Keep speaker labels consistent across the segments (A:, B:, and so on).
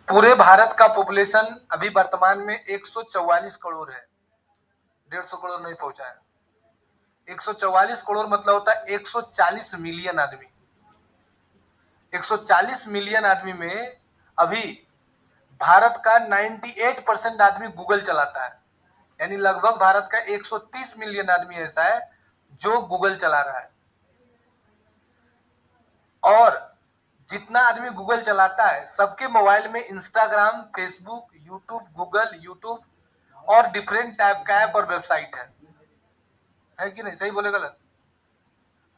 A: पूरे भारत का पॉपुलेशन अभी वर्तमान में 144 करोड़ है, 150 करोड़ नहीं पहुंचा है। 144 करोड़ मतलब होता है 140 मिलियन आदमी। 140 मिलियन आदमी में अभी भारत का 98% आदमी गूगल चलाता है, यानी लगभग भारत का 130 मिलियन आदमी ऐसा है जो गूगल चला रहा है। और जितना आदमी गूगल चलाता है सबके मोबाइल में इंस्टाग्राम, फेसबुक, यूट्यूब और डिफरेंट टाइप का ऐप और वेबसाइट है कि नहीं? सही बोले गलत?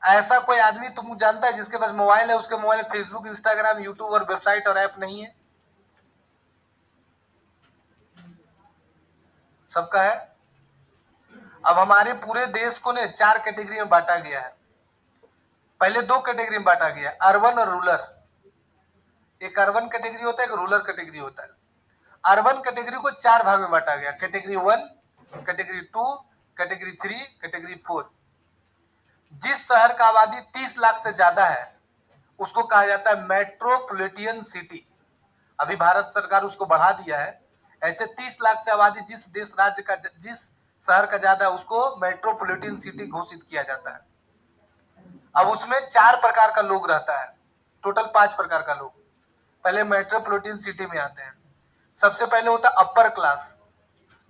A: ऐसा कोई आदमी तुम जानता है जिसके पास मोबाइल है, उसके मोबाइल में फेसबुक, इंस्टाग्राम, यूट्यूब और वेबसाइट और ऐप नहीं है? सबका है। अब हमारे पूरे देश को ने 4 कैटेगरी में बांटा गया है। पहले 2 कैटेगरी में बांटा गया, अर्बन और रूरल। एक अर्बन कैटेगरी होता है, एक रूरल कैटेगरी होता है। अर्बन कैटेगरी को 4 भाग में बांटा गया, कैटेगरी 1, कैटेगरी 2, कैटेगरी 3, कैटेगरी 4। जिस शहर का आबादी 30 लाख से ज्यादा है उसको कहा जाता है मेट्रोपॉलिटन सिटी। अभी भारत सरकार उसको बढ़ा दिया है। ऐसे 30 लाख से आबादी जिस देश राज्य का जिस शहर का ज्यादा है उसको मेट्रोपॉलिटन सिटी घोषित किया जाता है। अब उसमें 4 प्रकार का लोग रहता है, टोटल 5 प्रकार का लोग। पहले मेट्रोपॉलिटन सिटी में आते हैं। सबसे पहले होता है अपर क्लास,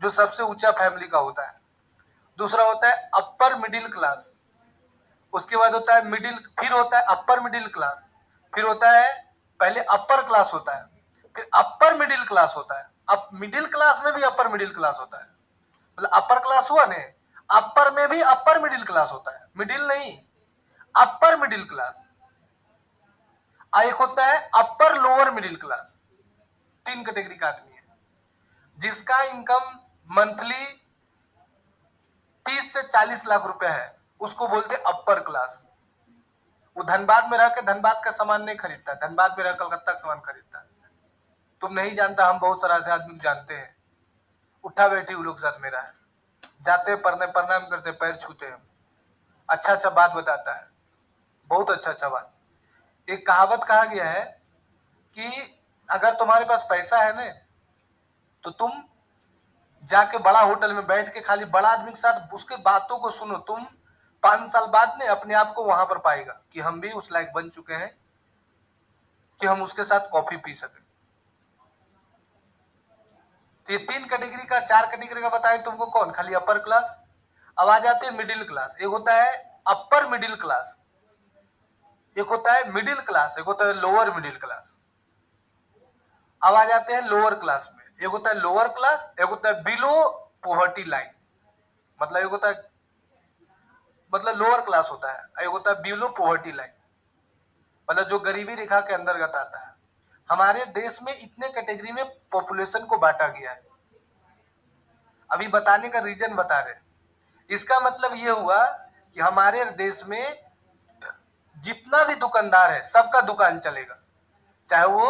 A: जो सबसे ऊंचा फैमिली का होता है। दूसरा होता है अपर मिडिल क्लास, उसके बाद होता है मिडिल, फिर होता है अपर मिडिल क्लास, फिर होता है, पहले अपर क्लास होता है, फिर अपर मिडिल क्लास होता है। अब मिडिल क्लास में भी अपर मिडिल क्लास होता है, मतलब अपर क्लास हुआ ने, अपर में भी अपर मिडिल क्लास होता है, मिडिल नहीं, अपर मिडिल क्लास। एक होता है upper lower middle class. 3 category का आदमी है जिसका इनकम मंथली 30 से 40 लाख रुपए है, उसको बोलते अपर क्लास। वो धनबाद में रहकर धनबाद का सामान नहीं खरीदता, धनबाद में रह कलकत्ता का सामान खरीदता है। तुम नहीं जानता, हम बहुत सारा आदमी को जानते हैं। उठा बैठी वो लोग साथ मेरा है, जाते पढ़ने, प्रणाम करते, पैर छूते हैं, अच्छा अच्छा बात बताता है, बहुत अच्छा अच्छा बात। एक कहावत कहा गया है कि अगर तुम्हारे पास पैसा है ना तो तुम जाके बड़ा होटल में बैठ के खाली बड़ा आदमी के साथ उसके बातों को सुनो। तुम 5 साल बाद ने अपने आप को वहां पर पाएगा कि हम भी उस लायक बन चुके हैं कि हम उसके साथ कॉफी पी सके। तो ये 3 कैटेगरी का, 4 कैटेगरी का बताए तुमको कौन, खाली अपर क्लास। अब आ जाते हैं मिडिल क्लास। एक होता है अपर मिडिल क्लास, एक होता है मिडिल क्लास, एक होता है लोअर मिडिल क्लास। अब आ जाते हैं लोअर क्लास में। एक होता है लोअर क्लास, एक होता है बिलो पॉवर्टी लाइन, मतलब एक होता है, मतलब लोअर क्लास होता है, एक होता है बिलो पॉवर्टी लाइन, मतलब जो गरीबी रेखा के अंतर्गत आता है। हमारे देश में इतने कैटेगरी में पॉपुलेशन को बांटा गया है। अभी बताने का रीजन बता रहे। इसका मतलब ये हुआ कि हमारे देश में जितना भी दुकानदार है सबका दुकान चलेगा, चाहे वो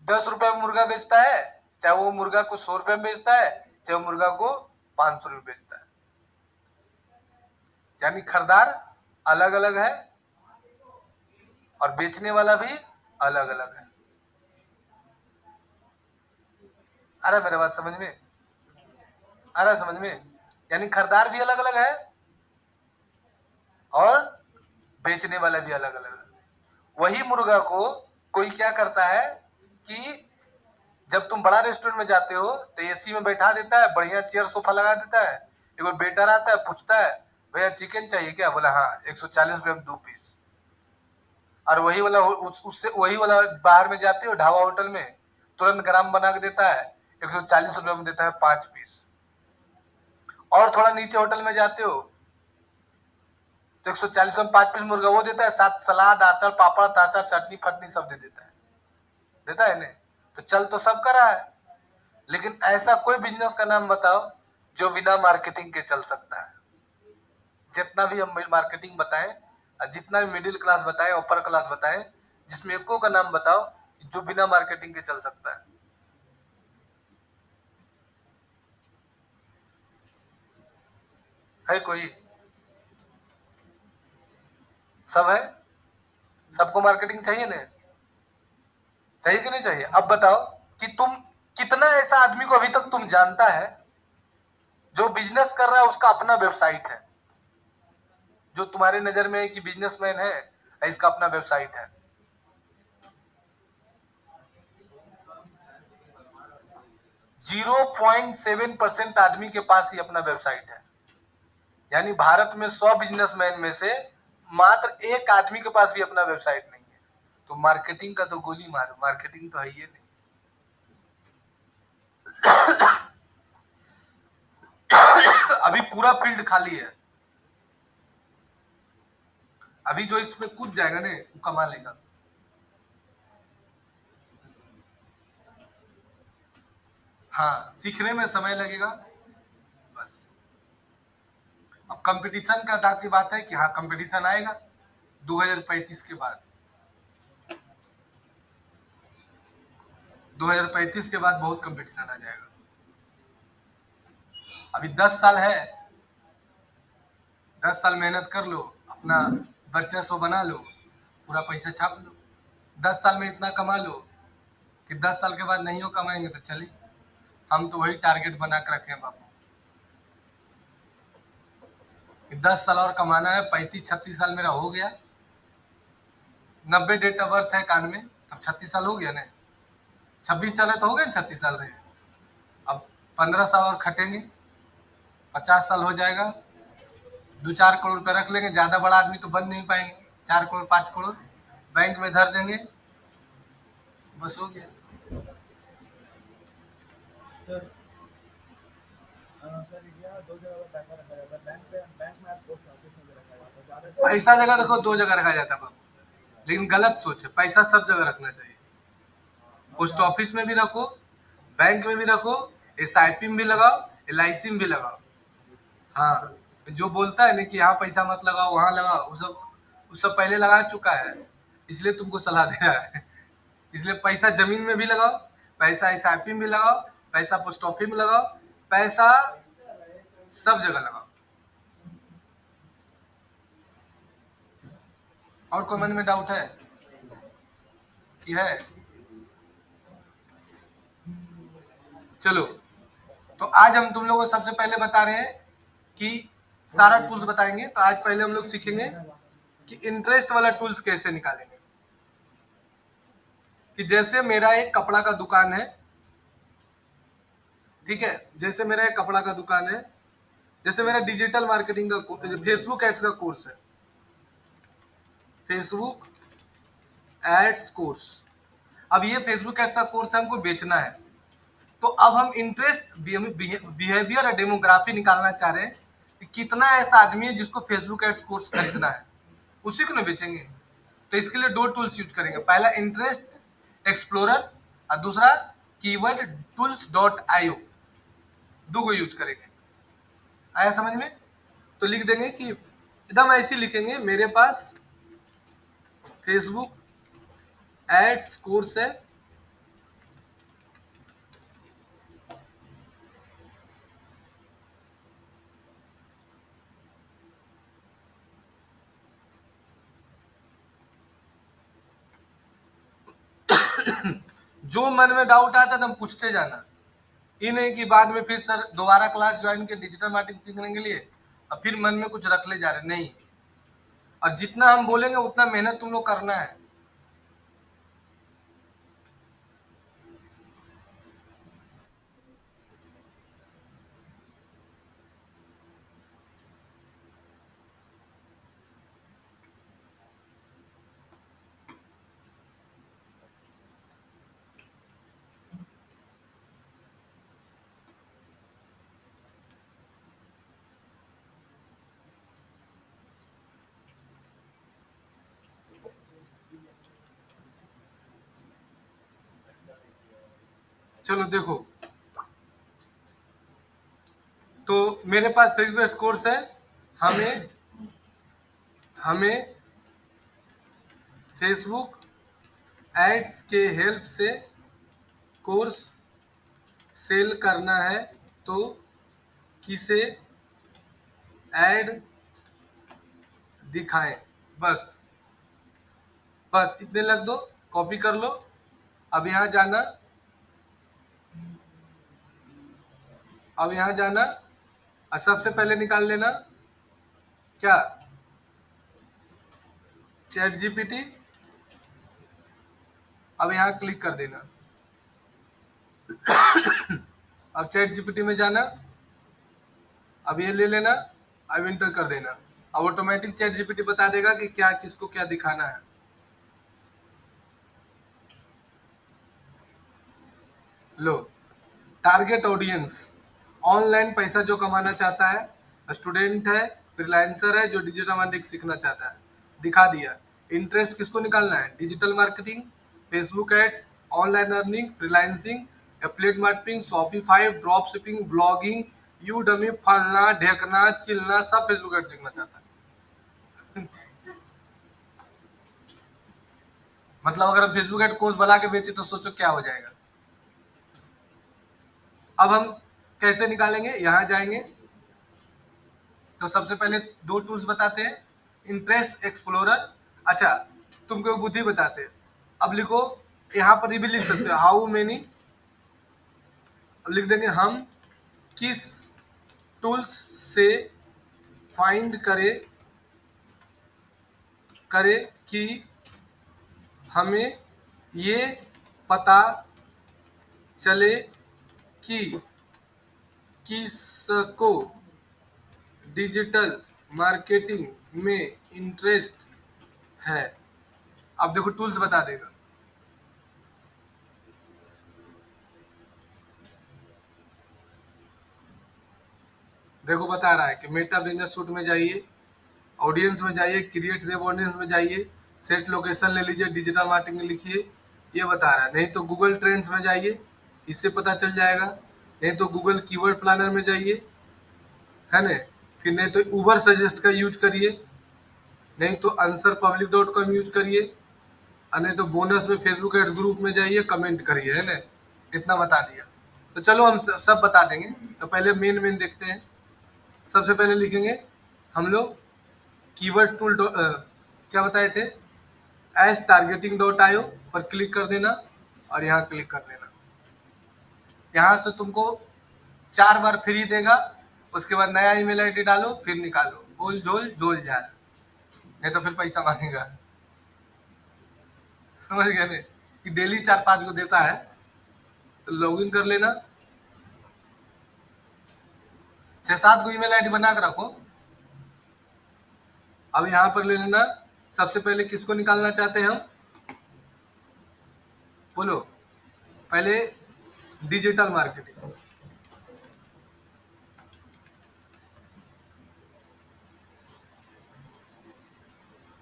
A: 10 रुपए में मुर्गा बेचता है, चाहे वो मुर्गा को 100 रुपए में बेचता है, चाहे वो मुर्गा को 500 रुपए बेचता है। यानी खरीदार अलग अलग है और बेचने वाला भी अलग अलग है। अरे मेरे बात समझ में आ रहा है? समझ में? यानी खरीदार भी अलग अलग है और बेचने वाला भी अलग अलग है। वही मुर्गा को कोई क्या करता है कि जब तुम बड़ा रेस्टोरेंट में जाते हो तो एसी में बैठा देता है, बढ़िया चेयर सोफा लगा देता है, एक वेटर आता है, पूछता है भैया चिकन चाहिए क्या, बोला हाँ, 140 रुपए में 2 पीस। और वही वाला उससे वही वाला बाहर में जाते हो ढाबा होटल में, तुरंत गरम बना के देता है, 140 रुपए में देता है 5 पीस। और थोड़ा नीचे होटल में जाते हो तो 140 में 5 पीस मुर्गा वो देता है, साथ सलाद, अचार, पापड़, अचार, चटनी फटनी सब दे देता है। देता है नहीं? तो चल तो सब कर रहा है, लेकिन ऐसा कोई बिजनेस का नाम बताओ जो बिना मार्केटिंग के चल सकता है। जितना भी हम मार्केटिंग बताएं, जितना भी मिडिल क्लास बताएं, अपर क्लास बताएं, जिसमें एको का नाम बताओ जो बिना मार्केटिंग के चल सकता है कोई? सब है? सबको मार्केटिंग चाहिए ना? चाहिए कि नहीं चाहिए? अब बताओ कि तुम कितना ऐसा आदमी को अभी तक तुम जानता है जो बिजनेस कर रहा है, उसका अपना वेबसाइट है, जो तुम्हारे नजर में है कि बिजनेसमैन है, इसका अपना वेबसाइट है। 0.7% आदमी के पास ही अपना वेबसाइट है। यानी भारत में 100 बिजनेसमैन में से मात्र एक आदमी के पास भी अपना वेबसाइट नहीं है। तो मार्केटिंग का तो गोली मारो, मार्केटिंग तो है ही नहीं। अभी पूरा फील्ड खाली है। अभी जो इसमें कूद जाएगा ना वो कमा लेगा। हाँ, सीखने में समय लगेगा बस। अब कंपटीशन का दांत की बात है कि हाँ कंपटीशन आएगा 2035 के बाद। 2035 के बाद बहुत कंपटीशन आ जाएगा। अभी 10 साल है, 10 साल मेहनत कर लो, अपना वर्चस्व बना लो, पूरा पैसा छाप लो। 10 साल में इतना कमा लो कि 10 साल के बाद नहीं हो कमाएंगे तो चलिए। हम तो वही टारगेट बना के रखे हैं बाबू कि 10 साल और कमाना है। 35-36 साल मेरा हो गया, 90 डेट ऑफ बर्थ है कान में, तब 36 साल हो गया ना। 26 साल है तो हो गए 36 साल रहे। अब 15 साल और खटेंगे, 50 साल हो जाएगा। 2-4 करोड़ रुपये रख लेंगे, ज़्यादा बड़ा आदमी तो बन नहीं पाएंगे। 4 करोड़ 5 करोड़ बैंक में धर देंगे, बस हो गया।
B: सर सर इंडिया 2 जगह पर पैसा रखा जाता है, बैंक में आप पोस्ट ऑफिस में भी रखा जाता है।
A: पैसा जगह देखो 2 जगह रखा जाता है बाबू, लेकिन गलत सोच है। पैसा सब जगह रखना चाहिए। पोस्ट ऑफिस में भी रखो, बैंक में भी रखो, SIP में भी लगाओ, LIC में भी लगाओ। हाँ, जो बोलता है ना कि यहाँ पैसा मत लगाओ वहाँ लगाओ, वो सब पहले लगा चुका है, इसलिए तुमको सलाह दे रहा है। इसलिए पैसा जमीन में भी लगाओ, पैसा SIP में भी लगाओ, पैसा पोस्ट ऑफिस में लगाओ, पैसा सब जगह लगाओ। और कोई मन में डाउट है कि है? चलो, तो आज हम तुम लोगों को सबसे पहले बता रहे हैं कि सारा टूल्स बताएंगे। तो आज पहले हम लोग सीखेंगे कि इंटरेस्ट वाला टूल्स कैसे निकालेंगे। कि जैसे मेरा एक कपड़ा का दुकान है, ठीक है, जैसे मेरा एक कपड़ा का दुकान है, जैसे मेरा डिजिटल मार्केटिंग का फेसबुक एड्स का कोर्स है, फेसबुक एड्स कोर्स। अब ये फेसबुक एड्स का कोर्स हमको बेचना है, तो अब हम इंटरेस्ट बिहेवियर और डेमोग्राफी निकालना चाह रहे हैं कि कितना ऐसा आदमी है जिसको फेसबुक एड्स कोर्स खरीदना है, उसी को ना बेचेंगे। तो इसके लिए 2 टूल्स यूज करेंगे, पहला इंटरेस्ट एक्सप्लोरर और दूसरा कीवर्ड टूल्स .io, 2 को यूज करेंगे। आया समझ में? तो लिख देंगे कि एकदम ऐसे लिखेंगे, मेरे पास फेसबुक एड्स कोर्स है, जो मन में डाउट आता है तुम पूछते जाना। ये नहीं कि बाद में फिर सर दोबारा क्लास ज्वाइन के डिजिटल मार्केटिंग सीखने के लिए और फिर मन में कुछ रख ले जा रहे, नहीं। और जितना हम बोलेंगे उतना मेहनत तुम लोग करना है। चलो देखो, तो मेरे पास फेसबुक कोर्स है, हमें हमें फेसबुक एड्स के हेल्प से कोर्स सेल करना है, तो किसे ऐड दिखाएं। बस बस इतने लग दो, कॉपी कर लो। अब यहाँ जाना, अब यहां जाना और सबसे पहले निकाल लेना क्या, चैट जीपीटी। अब यहां क्लिक कर देना। अब चैट जीपीटी में जाना, अब ये ले लेना, अब इंटर कर देना। अब ऑटोमेटिक चैट जीपीटी बता देगा कि क्या किसको क्या दिखाना है। लो, टारगेट ऑडियंस, ऑनलाइन पैसा जो कमाना चाहता है, स्टूडेंट है, फ्रीलांसर है जो डिजिटल मार्केटिंग सीखना चाहता है, दिखा दिया। इंटरेस्ट किसको निकालना है, digital marketing, Facebook ads, online earning, freelancing, affiliate marketing, Shopify, drop shipping, blogging, Udemy, फलना ढेकना चिलना, सब फेसबुक एड्स सीखना चाहता है। मतलब अगर हम फेसबुक एड कोर्स बना के बेचे तो सोचो क्या हो जाएगा। अब हम कैसे निकालेंगे, यहां जाएंगे तो सबसे पहले दो टूल्स बताते हैं, इंटरेस्ट एक्सप्लोरर। अच्छा, तुमको बुद्धि बताते हैं। अब लिखो, यहां पर भी लिख सकते हो हाउ मेनी, अब लिख देंगे हम किस टूल्स से फाइंड करे कि हमें ये पता चले कि किसको डिजिटल मार्केटिंग में इंटरेस्ट है। अब देखो टूल्स बता देगा। देखो बता रहा है कि मेटा बिजनेस सूट में जाइए, ऑडियंस में जाइए, क्रिएट सेव ऑडियंस में जाइए, सेट लोकेशन ले लीजिए, डिजिटल मार्केटिंग लिखिए, ये बता रहा है। नहीं तो गूगल ट्रेंड्स में जाइए, इससे पता चल जाएगा। नहीं तो गूगल कीवर्ड प्लानर में जाइए, है ना। फिर नहीं तो उबर सजेस्ट का यूज करिए, नहीं तो answer public dot com use करिए, और नहीं तो बोनस में फेसबुक एड्स ग्रुप में जाइए, कमेंट करिए, है ना। इतना बता दिया। तो चलो हम सब बता देंगे। तो पहले मेन मेन देखते हैं। सबसे पहले लिखेंगे हम लोग कीवर्ड टूल क्या बताए थे, एस टारगेटिंग डॉट आयो पर क्लिक कर देना और यहाँ क्लिक कर देना। यहाँ से तुमको 4 बार फ्री देगा, उसके बाद नया ईमेल आईडी डालो, फिर निकालो, बोल झोल झोल जाए, नहीं तो फिर पैसा मांगेगा। समझ गए नहीं कि डेली 4-5 को देता है। तो लॉगिन कर लेना, 6-7 को ईमेल आईडी बना के रखो। अब यहाँ पर ले लेना, सबसे पहले किसको निकालना चाहते हैं हम, बोलो, पहले डिजिटल मार्केटिंग।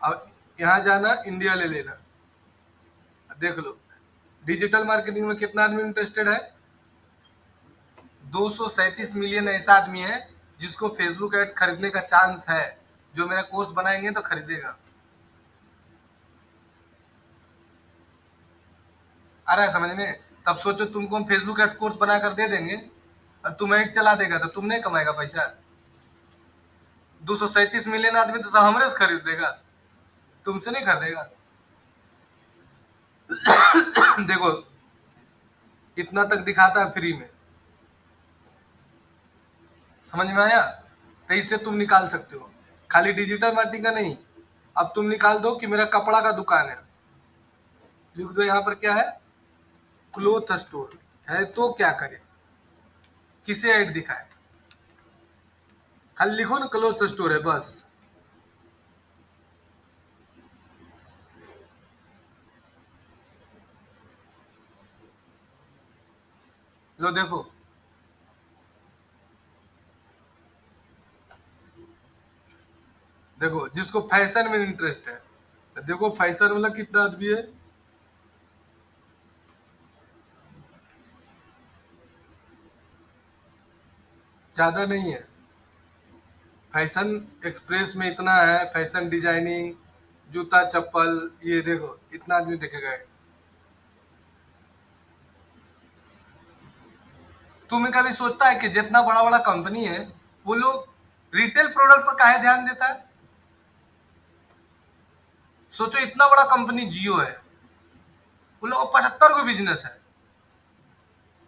A: अब यहाँ जाना, इंडिया ले लेना, देख लो डिजिटल मार्केटिंग में कितना आदमी इंटरेस्टेड है, 237 मिलियन ऐसा आदमी है जिसको फेसबुक एड्स खरीदने का चांस है, जो मेरा कोर्स बनाएंगे तो खरीदेगा। आ रहा है समझ में। तब सोचो तुमको हम फेसबुक एड्स कोर्स बनाकर दे देंगे और तुम एड चला देगा तो तुम नहीं कमाएगा पैसा। 237 मिलियन आदमी तो सब हमरे से खरीद लेगा, तुमसे नहीं खरीदेगा। देखो इतना तक दिखाता है फ्री में, समझ में आया। तो इससे तुम निकाल सकते हो, खाली डिजिटल मार्केटिंग का नहीं। अब तुम निकाल दो कि मेरा कपड़ा का दुकान है, लिख दो यहाँ पर क्या है, क्लोथ स्टोर है, तो क्या करे, किसे ऐड दिखाए, खाली लिखो ना क्लोथ स्टोर है बस। लो देखो, देखो जिसको फैशन में इंटरेस्ट है, तो देखो फैशन वाला कितना आदमी है, ज्यादा नहीं है। फैशन एक्सप्रेस में इतना है, फैशन डिजाइनिंग, जूता चप्पल, ये देखो इतना आदमी देखेगा। तुम्हें कभी सोचता है कि जितना बड़ा बड़ा कंपनी है वो लोग रिटेल प्रोडक्ट पर काहे ध्यान देता है। सोचो इतना बड़ा कंपनी जियो है, वो लोग 75 को बिजनेस है,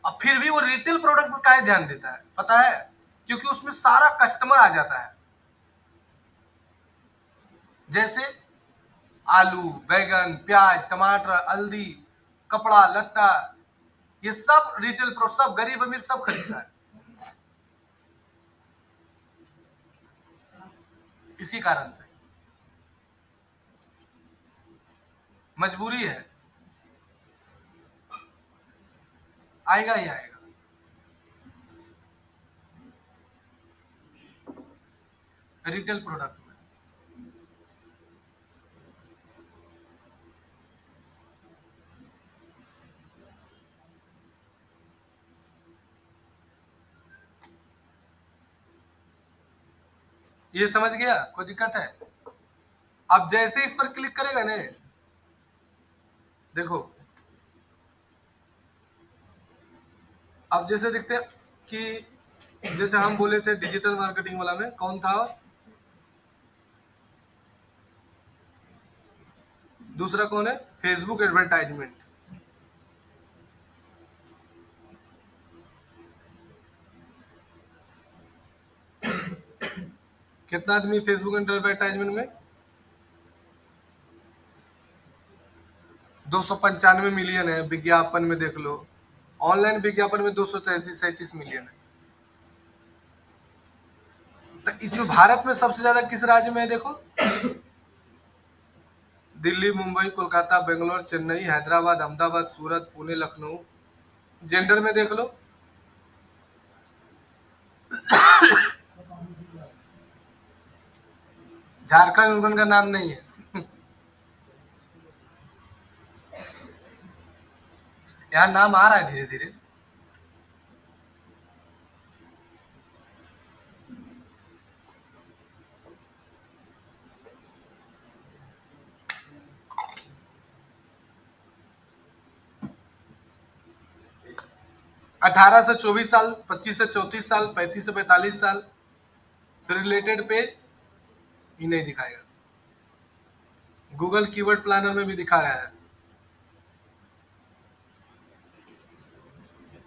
A: अब फिर भी वो रिटेल प्रोडक्ट पर काहे ध्यान देता है पता है? क्योंकि उसमें सारा कस्टमर आ जाता है। जैसे आलू, बैगन, प्याज, टमाटर, हल्दी, कपड़ा लत्ता, ये सब रिटेल प्रोडक्ट, सब गरीब अमीर सब खरीदता है। इसी कारण से मजबूरी है, आएगा ही आएगा। रिटेल प्रोडक्ट में ये समझ गया? कोई दिक्कत है? अब जैसे इस पर क्लिक करेगा ना, देखो अब जैसे देखते हैं कि जैसे हम बोले थे डिजिटल मार्केटिंग वाला में कौन था, दूसरा कौन है, फेसबुक एडवर्टाइजमेंट। कितना आदमी फेसबुक एडवर्टाइजमेंट में? 295 मिलियन है। विज्ञापन में देख लो, ऑनलाइन विज्ञापन में 237 मिलियन है। तो इसमें भारत में सबसे ज्यादा किस राज्य में है देखो? दिल्ली, मुंबई, कोलकाता, बेंगलोर, चेन्नई, हैदराबाद, अहमदाबाद, सूरत, पुणे, लखनऊ। जेंडर में देख लो, झारखंड उनका का नाम नहीं है। यहाँ नाम आ रहा है धीरे धीरे। अठारह से 24 साल, 25 से 34 साल, 35 से 45 साल। फिर रिलेटेड पेज ही नहीं दिखाएगा। गूगल कीवर्ड प्लानर में भी दिखा रहा है।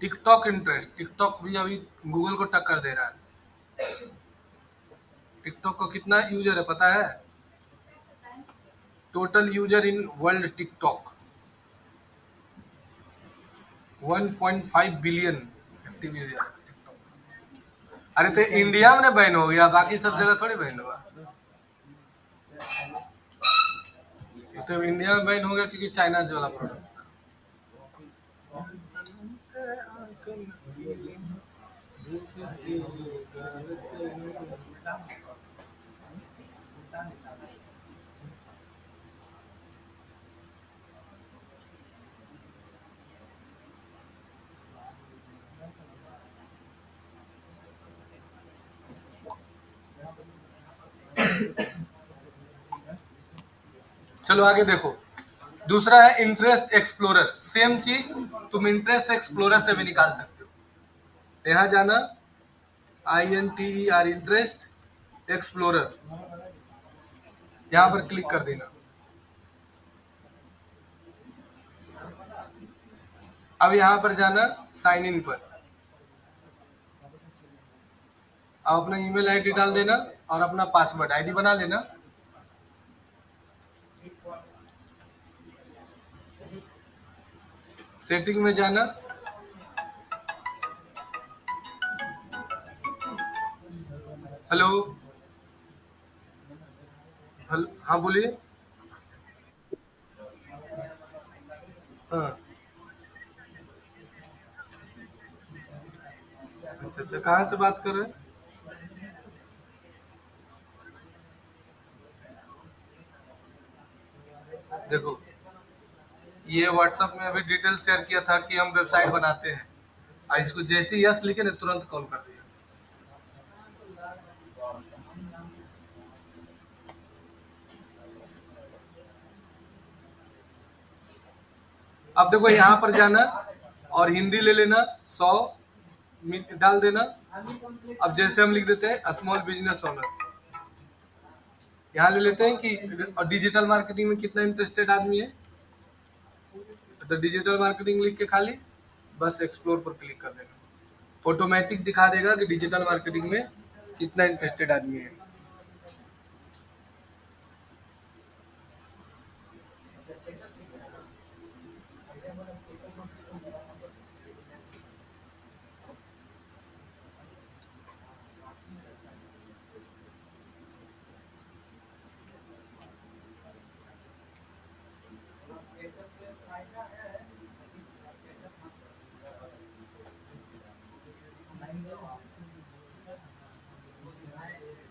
A: टिकटॉक इंटरेस्ट, टिकटॉक भी अभी गूगल को टक्कर दे रहा है। टिकटॉक को कितना यूजर है पता है? Total user in world TikTok 1.5 billion active user TikTok. अरे तो इंडिया में बैन हो गया, बाकी सब जगह थोड़ी बैन हुआ। ये तो इंडिया में बैन हो गया क्योंकि चाइना वाला प्रोडक्ट था। चलो आगे देखो, दूसरा है इंटरेस्ट एक्सप्लोरर। सेम चीज तुम इंटरेस्ट एक्सप्लोरर से भी निकाल सकते हो। यहाँ जाना, INTER, इंटरेस्ट एक्सप्लोरर, यहाँ पर क्लिक कर देना। अब यहाँ पर जाना साइन इन पर, अब अपना ईमेल आईडी डाल देना और अपना पासवर्ड आईडी बना लेना। सेटिंग में जाना, हेलो हेलो, हाँ बोलिए। हाँ अच्छा अच्छा, कहाँ से बात कर रहे हैं? देखो ये व्हाट्सएप में अभी डिटेल शेयर किया था कि हम वेबसाइट बनाते हैं, और इसको जैसे ही यस लिखे ना तुरंत कॉल कर दिया। अब देखो यहाँ पर जाना और हिंदी ले लेना, 100 डाल देना। अब जैसे हम लिख देते हैं स्मॉल बिजनेस ओनर, यहाँ ले लेते हैं कि डिजिटल मार्केटिंग में कितना इंटरेस्टेड आदमी है, तो डिजिटल मार्केटिंग लिख के खाली बस एक्सप्लोर पर क्लिक कर देना, ऑटोमेटिक दिखा देगा कि डिजिटल मार्केटिंग में कितना इंटरेस्टेड आदमी है।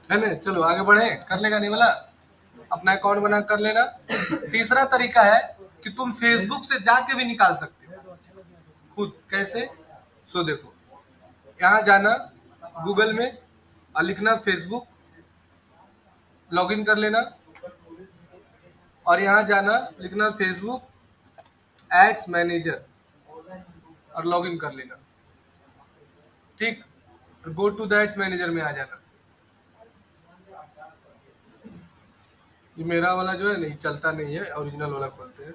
A: है ना, चलो आगे बढ़े, कर लेगा नहीं वाला, अपना अकाउंट बना कर लेना। तीसरा तरीका है कि तुम फेसबुक से जाके भी निकाल सकते हो खुद। कैसे? सो देखो, यहाँ जाना गूगल में और लिखना फेसबुक, लॉगिन कर लेना, और यहाँ जाना लिखना फेसबुक एड्स मैनेजर और लॉगिन कर लेना। ठीक, go to the ads manager में आ जाना। ये मेरा वाला जो है नहीं चलता नहीं है, ओरिजिनल वाला खोलते हैं।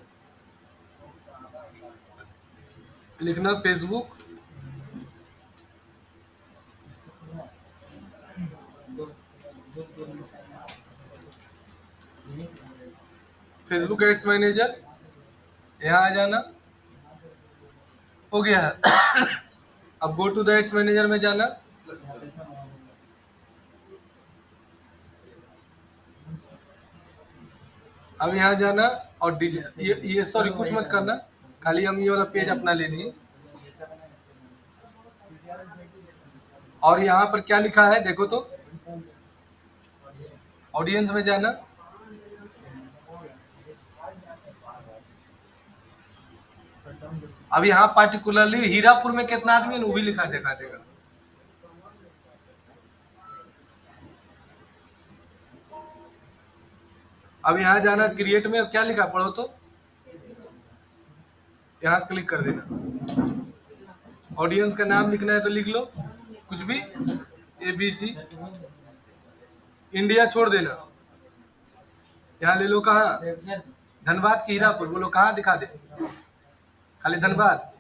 A: लिखना फेसबुक फेसबुक एड्स मैनेजर, यहाँ आ जाना, हो गया है। अब go to the ads manager में जाना, अब यहाँ जाना और डिजिटल ये सॉरी कुछ मत करना, खाली हम ये वाला पेज अपना ले लिए। और यहाँ पर क्या लिखा है देखो तो, ऑडियंस में जाना, अब यहाँ पार्टिकुलरली हीरापुर में कितना आदमी है वो भी लिखा दिखा देगा। अब यहाँ जाना क्रिएट में, क्या लिखा पढ़ो तो, यहाँ क्लिक कर देना। ऑडियंस का नाम लिखना है तो लिख लो कुछ भी, ABC, इंडिया छोड़ देना। यहाँ ले लो कहाँ, धनबाद की हीरापुर, बोलो कहाँ दिखा दे, खाली धनबाद।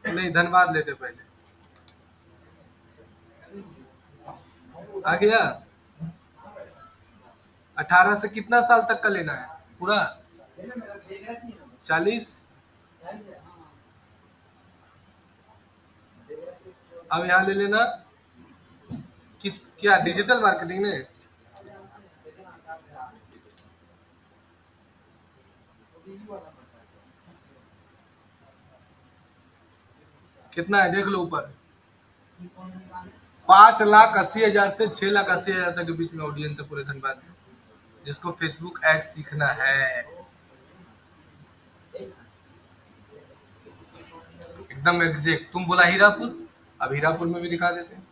A: नहीं, धनबाद लेते पहले, आ गया। 18 से कितना साल तक का लेना है पूरा, 40। अब यहाँ ले लेना किस, क्या डिजिटल मार्केटिंग ने, कितना है देख लो ऊपर, 5,80,000 से 6,80,000 तक के बीच में ऑडियंस है पूरे धनबाद में, जिसको फेसबुक एड सीखना है। एकदम एग्जैक्ट, तुम बोला हीरापुर, अब हीरापुर में भी दिखा देते हैं।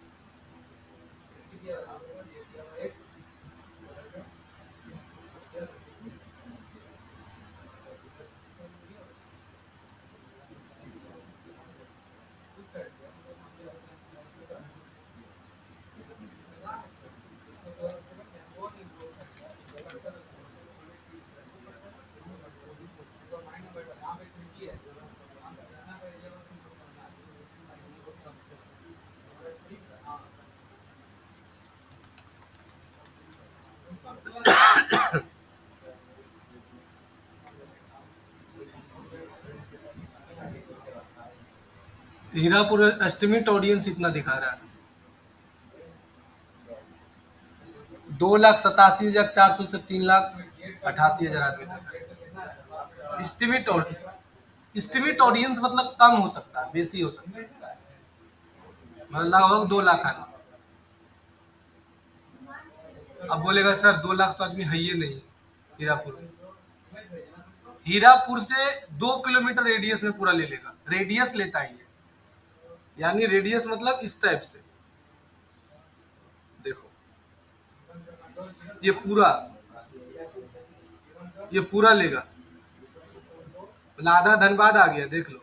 A: हीरापुर एस्टिमेट ऑडियंस इतना दिखा रहा है, 2,87,400 से 3,88,000 आदमी तक है। एस्टिमेट ऑडियंस मतलब कम हो सकता है, बेसी हो सकता है, मतलब लगभग 2 लाख आदमी। अब बोलेगा सर 2 लाख तो आदमी है ही नहीं हीरापुर में। हीरापुर से 2 किलोमीटर रेडियस में पूरा ले लेगा, रेडियस लेता ही है, यानी रेडियस मतलब इस टाइप से देखो, ये पूरा लेगा, मतलब आधा धनबाद आ गया देख लो।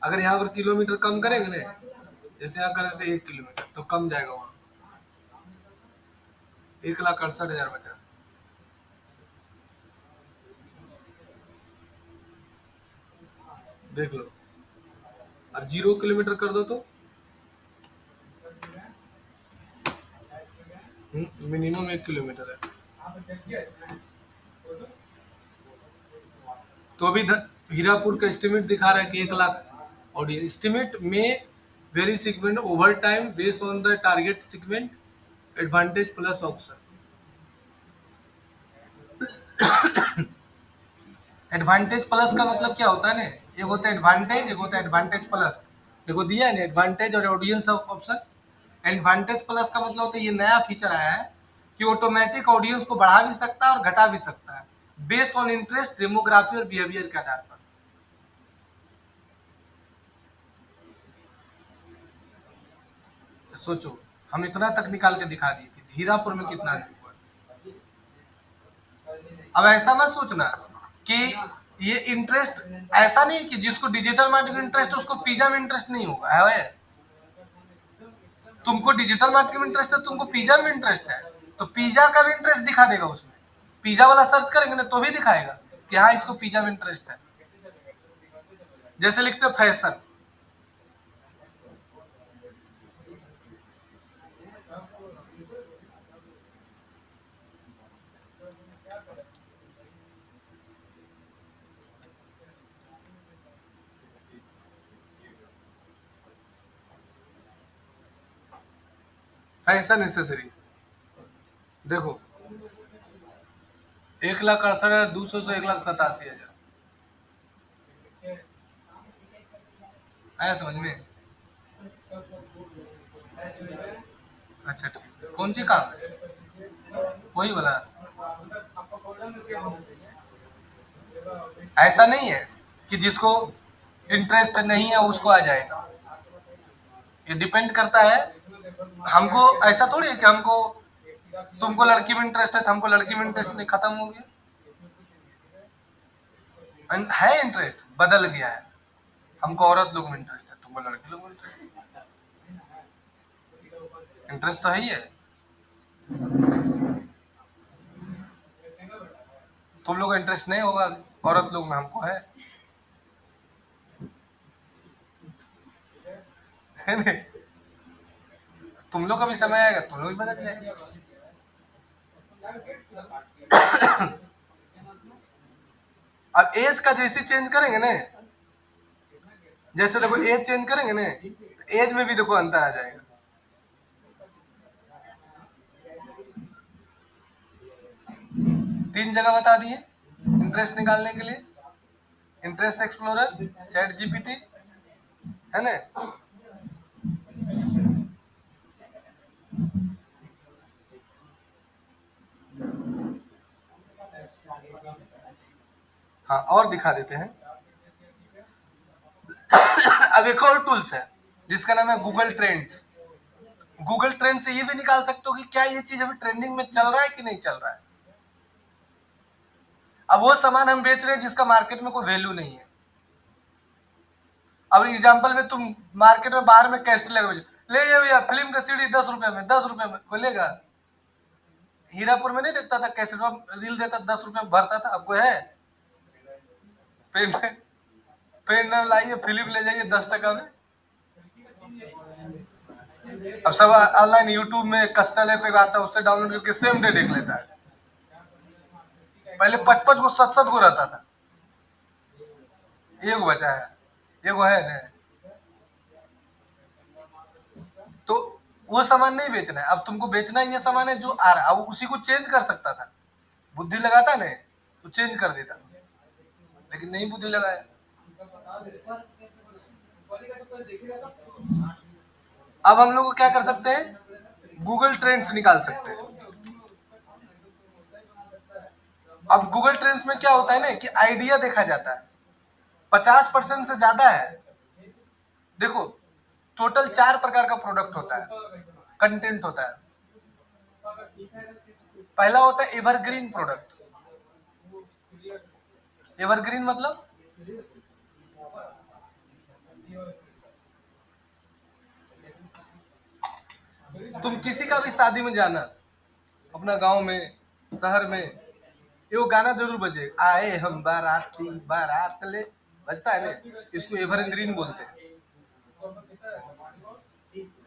A: अगर यहाँ पर किलोमीटर कम करेंगे ना, जैसे यहाँ कर देते 1 किलोमीटर तो कम जाएगा वहाँ, 1,68,000 बचा। देख लो, और 0 किलोमीटर कर दो तो मिनिमम 1 किलोमीटर है। तो अभी हीरापुर का एस्टिमेट दिखा रहा है कि 1 लाख। और एस्टिमेट में very segment over time based on the target segment advantage plus option. Advantage plus का मतलब क्या होता है ना, एक होता है एडवांटेज, एक होता है एडवांटेज प्लस। देखो दिया है ना एडवांटेज और ऑडियंस ऑप्शन। एडवांटेज प्लस का मतलब होता है ये नया फीचर आया है कि ऑटोमेटिक ऑडियंस को बढ़ा भी सकता है और घटा भी सकता है बेस्ड ऑन इंटरेस्ट, डेमोग्राफी और बिहेवियर के आधार पर। तो सोचो, हम इतना तक निकाल के दिखा दिए कि हीरापुर में कितना हुआ। अब ऐसा मत सोचना कि ये इंटरेस्ट ऐसा नहीं कि जिसको डिजिटल मार्केटिंग इंटरेस्ट उसको पिज्जा में इंटरेस्ट नहीं होगा है। तुमको डिजिटल मार्केटिंग में इंटरेस्ट है, तुमको पिज्जा में इंटरेस्ट है, तो पिज्जा का भी इंटरेस्ट दिखा देगा उसमें। पिज्जा वाला सर्च करेंगे ना तो भी दिखाएगा कि हाँ इसको पिज्जा में इंटरेस्ट है। जैसे लिखते फैशन, फैशन एसेसरी। देखो 1,68,200 से 1,87,000 आया समझ में। अच्छा ठीक, कौन सी काम है वही वाला। ऐसा नहीं है कि जिसको इंटरेस्ट नहीं है उसको आ जाएगा, ये डिपेंड करता है। हमको ऐसा थोड़ी है कि हमको तुमको लड़की में इंटरेस्ट है तो हमको लड़की में इंटरेस्ट नहीं, खत्म हो गया। है इंटरेस्ट बदल गया है, हमको औरत लोग में इंटरेस्ट है, तुमको लड़के लोग में इंटरेस्ट तो है ही है। तुम लोग का इंटरेस्ट नहीं होगा औरत लोग में, हमको है नहीं? तुम लोग का भी समय आएगा, तुम लोग भी बदल जाएगा। अब एज का जैसे चेंज करेंगे ना, जैसे देखो एज चेंज करेंगे ना, एज में भी देखो अंतर आ जाएगा। तीन जगह बता दिए इंटरेस्ट निकालने के लिए, इंटरेस्ट एक्सप्लोरर, चैट जीपीटी, है ना। हाँ और दिखा देते हैं। अब एक और टूल्स है जिसका नाम है गूगल ट्रेंड्स। गूगल ट्रेंड से ये भी निकाल सकते हो कि क्या ये चीज अभी ट्रेंडिंग में चल रहा है कि नहीं चल रहा है। अब वो सामान हम बेच रहे हैं जिसका मार्केट में कोई वैल्यू नहीं है। अब एग्जाम्पल में तुम मार्केट में बाहर में कैसे लगे ले भैया फिल्म का सीडी 10 रुपए में, 10 रुपए में कोई लेगा। हीरापुर में नहीं देखता था कैसे रील देता 10 रुपए में भरता था, अब कोई है। पेन पेन लाइए फिल्म ले जाइए 10 टका में। अब सब ऑनलाइन यूट्यूब में कस्टल ऐप आता है, उससे डाउनलोड करके सेम डे देख लेता है। पहले 55 को 7 को रहता था, एक बचा है, एक है ना। तो वो सामान नहीं बेचना है, अब तुमको बेचना है ये सामान है जो आ रहा है। अब उसी को चेंज कर सकता था, बुद्धि लगाता ना तो चेंज कर देता, लेकिन नहीं बुद्धि लगाया। अब हम लोग क्या कर सकते हैं, गूगल ट्रेंड्स निकाल सकते हैं। अब गूगल ट्रेंड्स में क्या होता है ना कि आइडिया देखा जाता है, 50% से ज्यादा है। देखो टोटल 4 प्रकार का प्रोडक्ट होता है, कंटेंट होता है। पहला होता है एवरग्रीन प्रोडक्ट। एवरग्रीन मतलब तुम किसी का भी शादी में जाना, अपना गांव में, शहर में ये वो गाना जरूर बजे, आए हम बाराती बारात ले, बजता है ना, इसको एवरग्रीन बोलते हैं,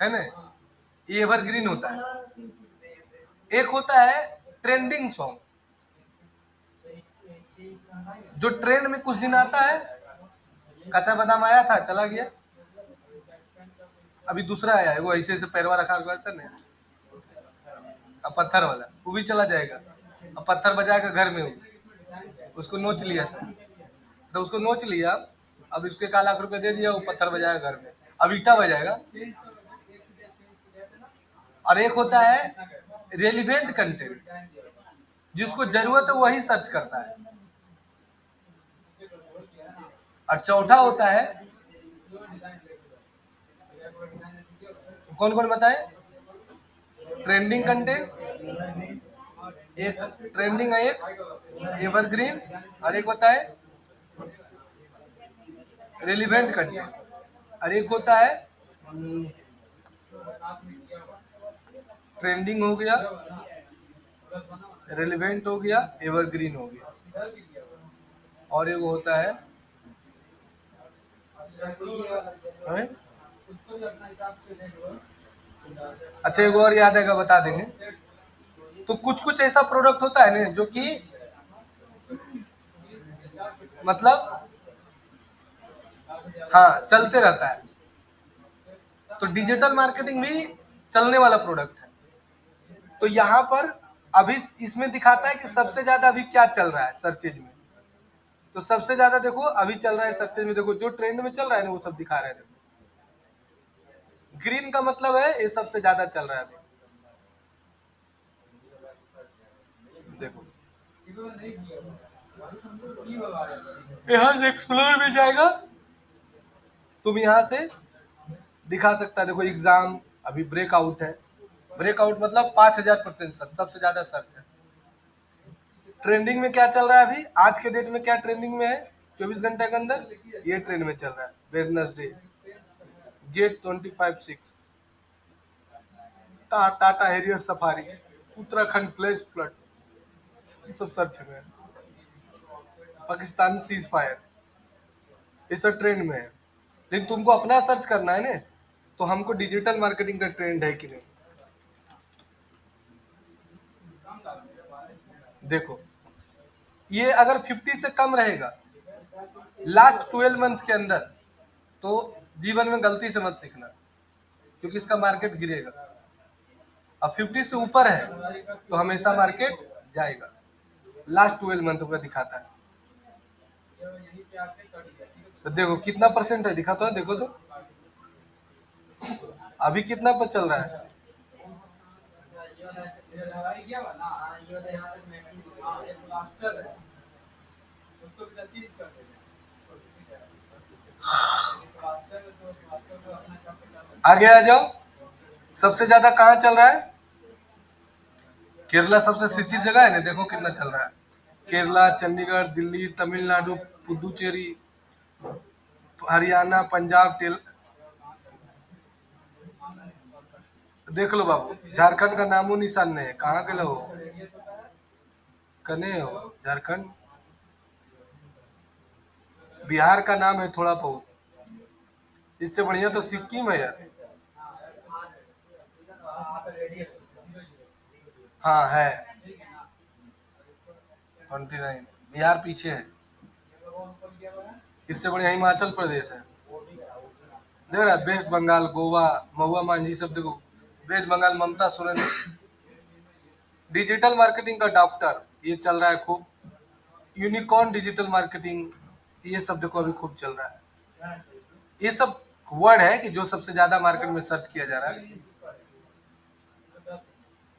A: है ना, ये एवरग्रीन होता है। एक होता है ट्रेंडिंग सॉन्ग, जो ट्रेंड में कुछ दिन आता है, कच्चा बादाम आया था चला गया, अभी दूसरा आया है, वो ऐसे ऐसे पैरवा रखा रहता है ना, अब पत्थर वाला, वो भी चला जाएगा। अब पत्थर बजाएगा घर में, उसको नोच लिया सब, तो उसको नोच लिया, अब इसके 1 लाख रुपए दे दिया, वो पत्थर बजाएगा घर में, अब ईटा बजाएगा। और एक होता है रेलिवेंट कंटेंट, जिसको जरूरत है वही सर्च करता है। और चौथा होता है, कौन कौन बताए, ट्रेंडिंग कंटेंट, एक ट्रेंडिंग है, एक एवरग्रीन, और एक होता है रेलिवेंट कंटेंट, और एक होता है ट्रेंडिंग हो गया, रेलिवेंट हो गया, एवरग्रीन हो गया, और एक होता है, हैं? अच्छा एक और याद आएगा बता देंगे। तो कुछ कुछ ऐसा प्रोडक्ट होता है ना जो कि मतलब हाँ चलते रहता है, तो डिजिटल मार्केटिंग भी चलने वाला प्रोडक्ट है। तो यहाँ पर अभी इसमें दिखाता है कि सबसे ज्यादा अभी क्या चल रहा है सर्चेज में, तो सबसे ज्यादा देखो अभी चल रहा है सर्चेज में, देखो जो ट्रेंड में चल रहा है ना वो सब दिखा रहे हैं। देखो ग्रीन का मतलब है ये सबसे ज्यादा चल रहा है अभी, देखो यहाँ से एक्सप्लोर में जाएगा, तुम यहाँ से दिखा सकता है। देखो एग्जाम अभी ब्रेकआउट है, ब्रेकआउट मतलब 5000% सर्च, सबसे ज्यादा सर्च है। ट्रेंडिंग में क्या चल रहा है अभी आज के डेट में, क्या ट्रेंडिंग में है 24 घंटे के अंदर, ये ट्रेंड में चल रहा है Wednesday, get 25/6, Tata Harrier Safari, Uttarakhand flash flood, ये सब सर्च में है। पाकिस्तान सीज फायर, ये सब ट्रेंड में है। लेकिन तुमको अपना सर्च करना है ना, तो हमको डिजिटल मार्केटिंग का ट्रेंड है कि नहीं, देखो ये अगर 50 से कम रहेगा लास्ट 12 मंथ के अंदर, तो जीवन में गलती से मत सीखना, क्योंकि इसका मार्केट गिरेगा। अब 50 से ऊपर है तो हमेशा मार्केट जाएगा, लास्ट 12 मंथ का दिखाता है। तो देखो कितना परसेंट है दिखाता है, देखो तो अभी कितना पर चल रहा है, आगे आ जाओ। सबसे ज्यादा कहाँ चल रहा है, केरला सबसे शिक्षित जगह है ना, देखो कितना चल रहा है, केरला, चंडीगढ़, दिल्ली, तमिलनाडु, पुदुचेरी, हरियाणा, पंजाब, देख लो बाबू, झारखंड का नामो निशान नहीं है, कहाँ के लोग हो, कने हो झारखंड, बिहार का नाम है थोड़ा बहुत, इससे बढ़िया तो सिक्किम है यार। हाँ है 29, बिहार पीछे है, इससे बढ़िया हिमाचल प्रदेश है। देख रहा है वेस्ट बंगाल, गोवा, महुआ मांझी सब देखो, वेस्ट बंगाल ममता सोरेन, डिजिटल मार्केटिंग का डॉक्टर ये चल रहा है खूब, यूनिकॉर्न डिजिटल मार्केटिंग, ये सब देखो अभी खूब चल रहा है। ये सब वर्ड है कि जो सबसे ज्यादा मार्केट में सर्च किया जा रहा है,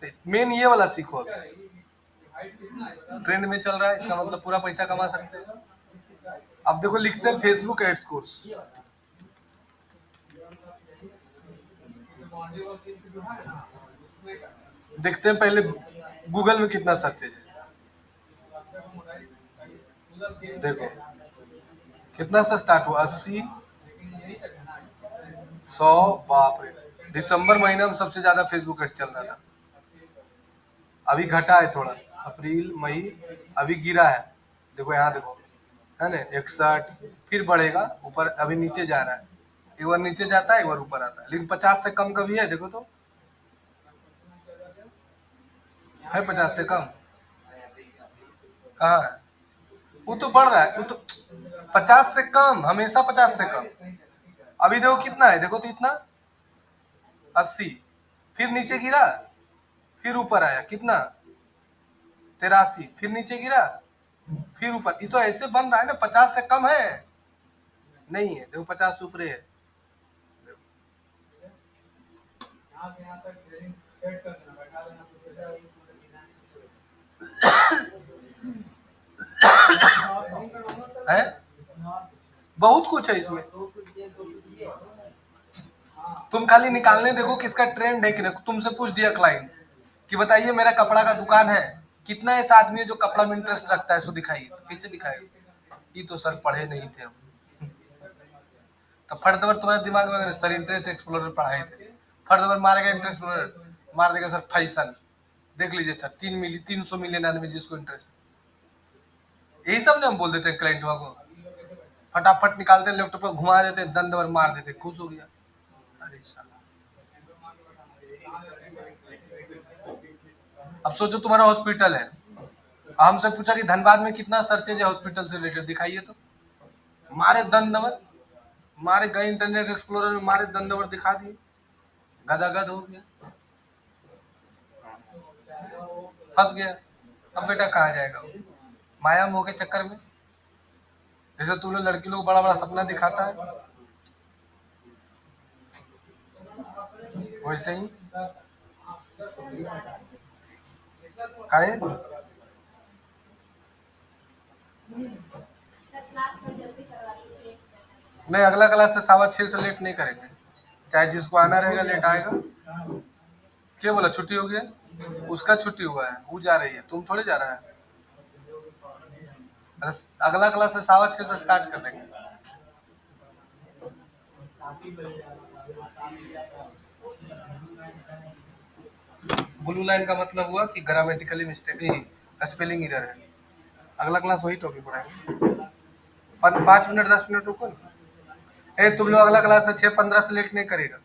A: तो मेन ये वाला सीखो, अभी ट्रेंड में चल रहा है, इसका मतलब पूरा पैसा कमा सकते हैं। अब देखो लिखते हैं फेसबुक एड्स कोर्स, देखते हैं पहले गूगल में कितना सर्च है, देखो कितना से स्टार्ट हुआ, 80, 100, बाप रे, दिसंबर महीना में सबसे ज्यादा फेसबुक एड्स चल रहा था। अभी घटा है थोड़ा, अप्रैल मई अभी गिरा है, देखो यहाँ देखो, है ना 61, फिर बढ़ेगा ऊपर, अभी नीचे जा रहा है, एक बार नीचे जाता है एक बार ऊपर आता है, लेकिन 50 से कम कभी है, देखो तो है 50 से कम, कहाँ है, वो तो बढ़ रहा है, वो तो 50 से कम, हमेशा 50 से कम, अभी देखो कितना है, देखो तो इतना 80, फिर नीचे गिरा, फिर ऊपर आया कितना 83, फिर नीचे गिरा, फिर ऊपर, ये तो ऐसे बन रहा है ना, 50 से कम है नहीं है, देखो 50 से ऊपर है, है बहुत कुछ है इसमें, तुम खाली निकालने देखो किसका ट्रेंड है कि नहीं, तुमसे पूछ दिया क्लाइंट कि बताइए मेरा कपड़ा का दुकान है, कितना ऐसा आदमी है जो कपड़ा में इंटरेस्ट रखता है, सो दिखाइए, तो कैसे दिखाएगा, ये तो सर पढ़े नहीं थे हम, तो फर्दवर तुम्हारे दिमाग में सर इंटरेस्ट एक्सप्लोरर पढ़ाए थे, फर्दवर मारेगा इंटरेस्ट एक्सप्लोरर, मार देगा सर फैशन, देख लीजिए सर 300 मिलियन आदमी जिसको इंटरेस्ट, यही सब ने हम बोल देते हैं क्लाइंट को, फटाफट निकालते लैपटॉप पर घुमा देते, दंड और मार देते, खुश हो गया, अरे साला। अब सोचो तुम्हारा हॉस्पिटल है, हमसे पूछा कि धनबाद में कितना सर्चेज है हॉस्पिटल से रिलेटेड, दिखाइए तो, मारे दंडवर, मारे गए इंटरनेट एक्सप्लोरर में, मारे दंडवर दिखा दिए, गदागद हो गया, फंस गया, अब बेटा कहाँ जाएगा वो, माया मोह के चक्कर में, जैसे तुम लोग लड़की लोग बड़ा बड़ा सपना दिखाता है, वैसे ही काहे नहीं, अगला क्लास से 6:15 से लेट नहीं करेंगे, चाहे जिसको आना रहेगा लेट आएगा, क्या बोला छुट्टी हो गया, उसका छुट्टी हुआ है, वो जा रही है, तुम थोड़े जा रहा है, अगला क्लास से 6:15 से स्टार्ट कर देंगे, ब्लू लाइन का मतलब हुआ कि ग्रामेटिकली मिस्टेक ही, स्पेलिंग इधर है, अगला क्लास वही टॉपिक पढ़ाएंगे, 5 मिनट 10 मिनट रुको, ए तुम लोग अगला क्लास से 6:15 से लेट नहीं करेगा,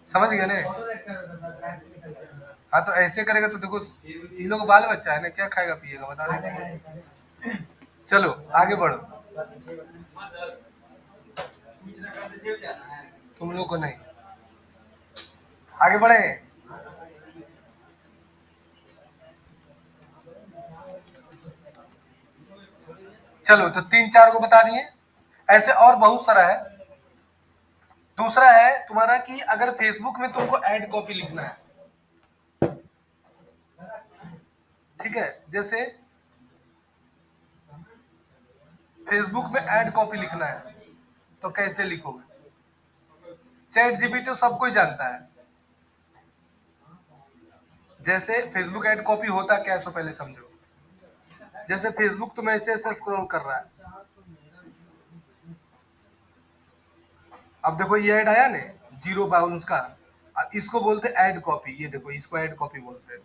A: समझ गए ना, हाँ तो ऐसे करेगा तो देखो, इन लोग बाल बच्चा है ना, क्या खाएगा पिएगा बता रहे, चलो आगे बढ़ो, तुम लोग को नहीं, आगे बढ़े, चलो तो 3-4 को बता दिए, ऐसे और बहुत सारा है, दूसरा है तुम्हारा कि अगर फेसबुक में तुमको ऐड कॉपी लिखना है, ठीक है, जैसे फेसबुक में ऐड कॉपी लिखना है तो कैसे लिखोगे, चैट जीपीटी तो सब कोई जानता है, जैसे फेसबुक ऐड कॉपी होता क्या है सो पहले समझो, जैसे फेसबुक तुम ऐसे ऐसे स्क्रॉल कर रहा है, अब देखो ये ऐड आया ना, 0 बाउंस का, इसको बोलते ऐड कॉपी, ये देखो इसको ऐड कॉपी बोलते हैं,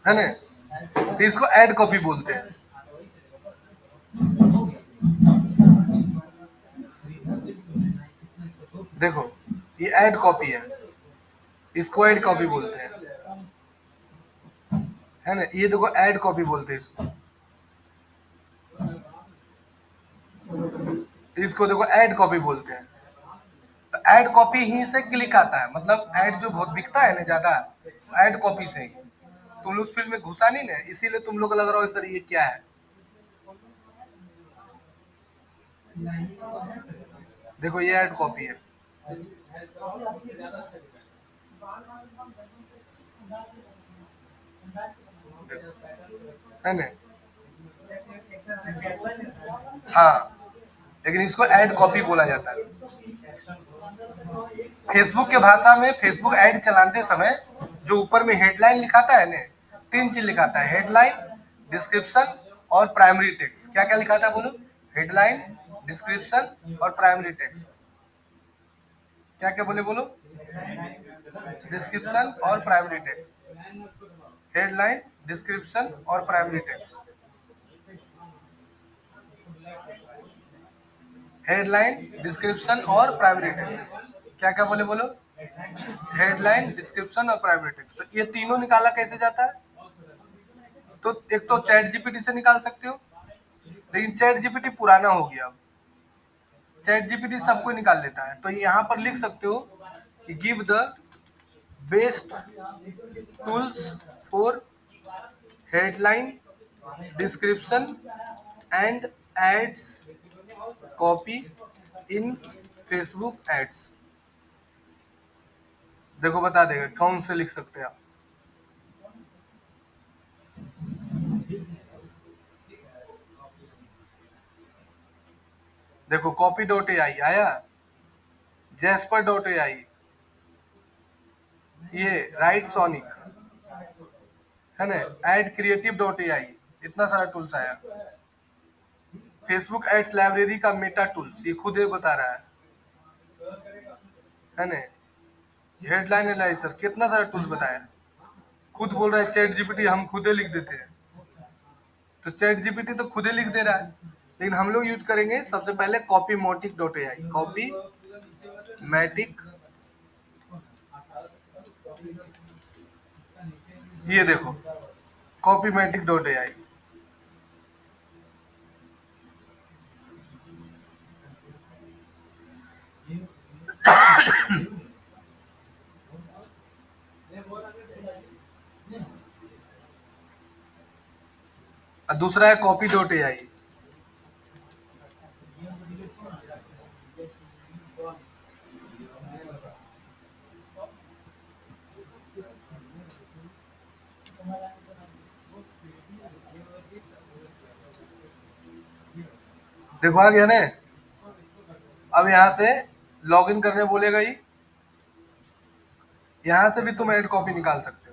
A: है ना, तो इसको ऐड कॉपी बोलते हैं, देखो ये ऐड कॉपी है, इसको ऐड कॉपी बोलते हैं, है ना, ये देखो ऐड कॉपी बोलते हैं इसको, इसको देखो ऐड कॉपी बोलते हैं, तो ऐड कॉपी ही से क्लिक आता है, मतलब ऐड जो बहुत बिकता है ना ज्यादा, ऐड कॉपी से ही, तुम लोग उस फील्ड में घुसा नहीं ना, इसीलिए तुम लोग लग रहा हो सर ये क्या है, देखो ये ऐड कॉपी है, है ना, हाँ, लेकिन इसको ऐड कॉपी बोला जाता है, फेसबुक के भाषा में फेसबुक ऐड चलाते समय जो ऊपर में हेडलाइन लिखाता है ना, 3 चीज लिखाता है, हेडलाइन, डिस्क्रिप्शन और प्राइमरी टेक्स्ट। क्या क्या लिखाता है बोलो? हेडलाइन, डिस्क्रिप्शन और प्राइमरी टेक्स्ट। क्या क्या बोले बोलो? डिस्क्रिप्शन और प्राइमरी टेक्स्ट। हेडलाइन, डिस्क्रिप्शन और प्राइमरी टेक्स्ट। हेडलाइन, डिस्क्रिप्शन और प्राइमरी टेक्स्ट। क्या क्या बोले बोलो? हेडलाइन, डिस्क्रिप्शन और प्राइमरी टेक्स्ट। तो ये तीनों निकाला कैसे जाता है? तो एक तो चैट जीपीटी से निकाल सकते हो, लेकिन चैट जीपीटी पुराना हो गया। अब चैट जीपीटी सबको निकाल लेता है। तो यहाँ पर लिख सकते हो कि give the best tools for headline, description and ads copy in Facebook ads. देखो बता देगा कौन से लिख सकते हैं आप। देखो कॉपी डॉट ए आई आया, जेस्पर डॉट ए आई, ये राइट सोनिक है ना, एड क्रिएटिव डॉट ए आई, इतना सारा टूल्स आया। फेसबुक एड्स लाइब्रेरी का मेटा टूल्स, ये खुद ही बता रहा है ना। हेडलाइन एनालिसिस, कितना सारा टूल्स बताया, खुद बोल रहा है चैट जीपीटी हम खुद ही लिख देते हैं। तो चैट जीपीटी तो खुद ही लिख दे रहा है, लेकिन हम लोग यूज करेंगे सबसे पहले Copymatic dot A I, Copymatic. ये देखो कॉपी मैटिक डॉट ए आई। और दूसरा है कॉपी डॉट ए आई। देखो आ गया ना। अब यहाँ से लॉग इन करने बोलेगा ही, यहाँ से भी तुम ऐड कॉपी निकाल सकते हो।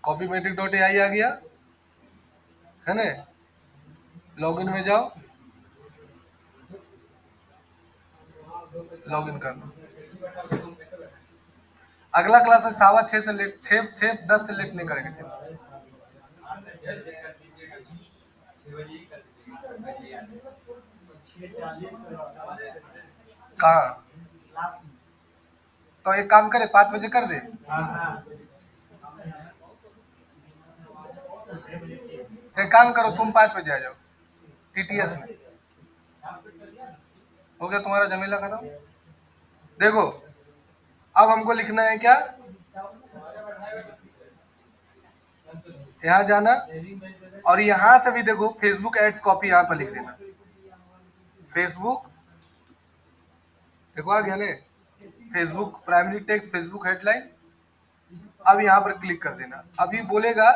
A: कॉपी मैट्रिक डॉट ए आई आ गया है ना। लॉगिन में जाओ, लॉगिन कर लो। अगला क्लास है 6:15 से लेट 6:10 से लेट नहीं करेंगे। कहाँ? तो एक काम करे 5 बजे कर दे। तो एक काम करो तुम 5 बजे आ जाओ टीटीएस में। हो गया तुम्हारा झमेला खत्म। देखो अब हमको लिखना है क्या, यहाँ जाना और यहाँ से भी देखो फेसबुक एड्स कॉपी यहाँ पर लिख देना। फेसबुक देखो आ गया ने, Facebook primary text, Facebook headline. अब यहाँ पर क्लिक कर देना। अभी बोलेगा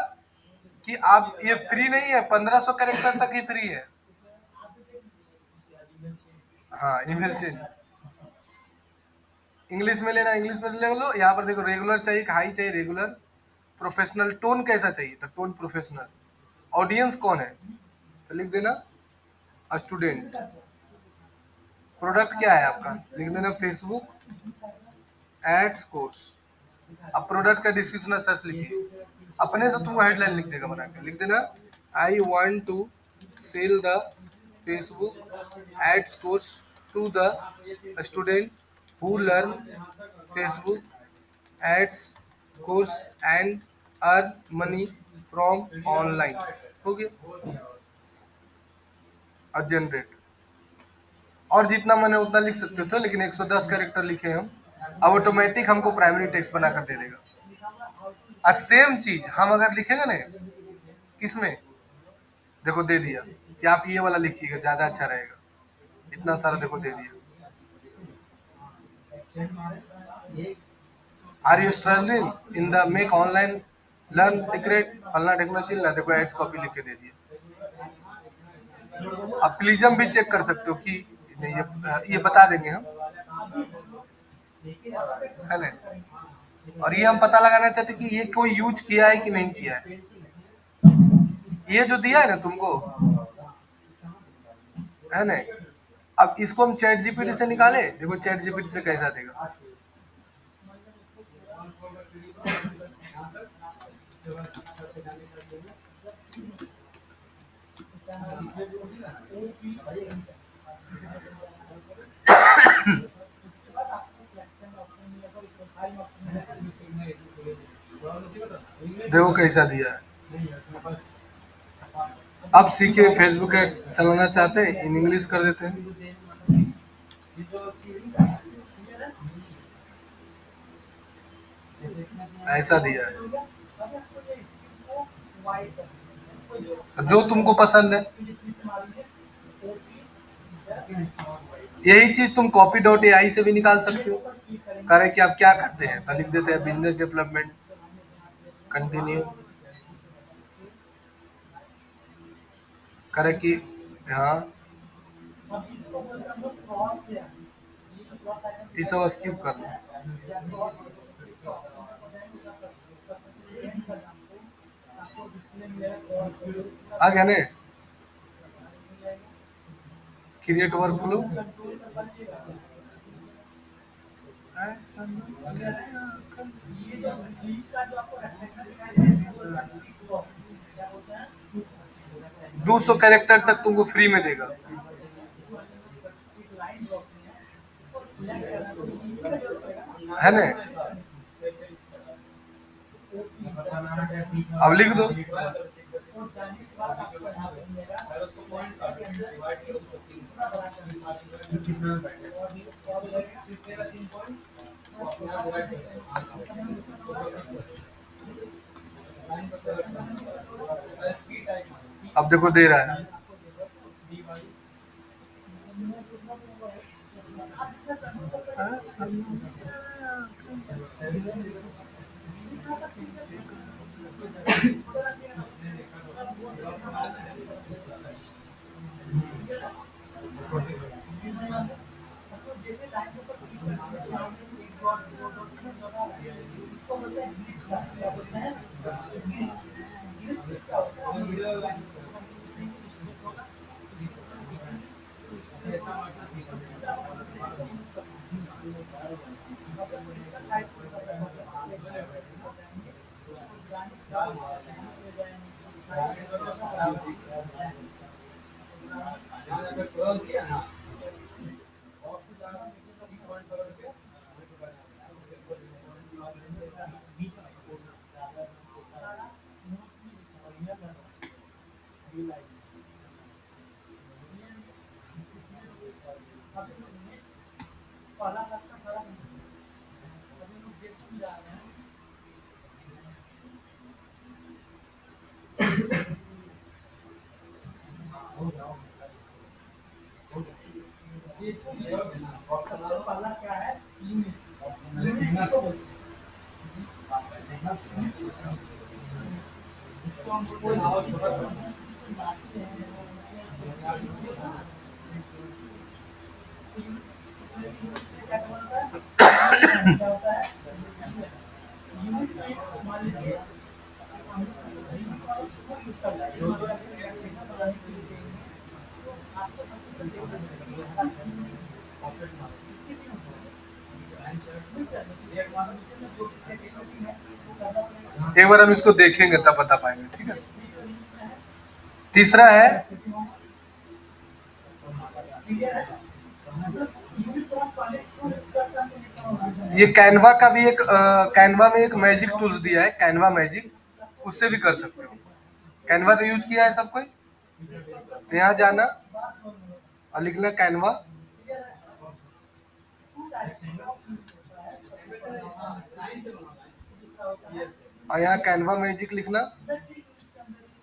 A: कि आप ये फ्री नहीं है, 1500 कैरेक्टर तक ही फ्री है। हाँ ईमेल चेंज इंग्लिश में लेना, इंग्लिश में ले लो। यहाँ पर देखो रेगुलर चाहिए, हाई चाहिए, रेगुलर, प्रोफेशनल, टोन कैसा चाहिए तो टोन प्रोफेशनल, ऑडियंस कौन है तो लिख देना स्टूडेंट, प्रोडक्ट क्या है आपका लिख देना फेसबुक एड्स कोर्स। अब प्रोडक्ट का डिस्क्रिप्शन सर्च लिखिए, अपने से तुमको हेडलाइन लिख देगा बना के, लिख देना I want to sell the Facebook ads course to the student who learn Facebook ads course and earn money from online। हो गया। और जनरेट, और जितना मैंने उतना लिख सकते थे, लेकिन 110 कैरेक्टर लिखे हम। अब ऑटोमेटिक हमको प्राइमरी टेक्स्ट बना कर दे देगा। और सेम चीज हम अगर लिखेंगे ना किसमें देखो दे दिया कि आप ये वाला लिखिएगा, ज्यादा अच्छा रहेगा। इतना सारा देखो दे दिया। Are you struggling in the make online learn secret फलना टेक्नोलॉजी ना, देखो एड्स कॉपी लिख के दे दिया। आप प्लीजम भी चेक कर सकते हो कि नहीं, ये बता देंगे हम, है ना। और ये हम पता लगाना चाहते कि ये कोई यूज किया है कि नहीं किया है। ये जो दिया है ना तुमको, है ना। अब इसको हम चैट जीपीटी से निकाले, देखो चैट जीपीटी से कैसा देगा। देखो कैसा दिया है। अब सीखिए, फेसबुक एड चलाना चाहते हैं इन इंग्लिश कर देते हैं। ऐसा दिया है जो तुमको पसंद है। यही चीज तुम copy.ai से भी निकाल सकते हो। कह रहे कि आप क्या करते हैं, तो लिख देते हैं बिजनेस डेवलपमेंट, कंटिन्यू। करे कि हाँ, ये सब स्किप कर लो। आ गया ने, क्रिएट वर्क फ्लो। दो 200 कैरेक्टर तक तुमको फ्री में देगा। है ना, अब लिख दो। अब देखो दे रहा है। एक बार हम इसको देखेंगे तब बता पाएंगे, ठीक है। तीसरा है, ये कैनवा का भी एक कैनवा में एक मैजिक टूल्स दिया है, कैनवा मैजिक, उससे भी कर सकते हो। कैनवा से यूज किया है सब कोई, तो यहाँ जाना और लिखना कैनवा, और यहाँ कैनवा मैजिक लिखना।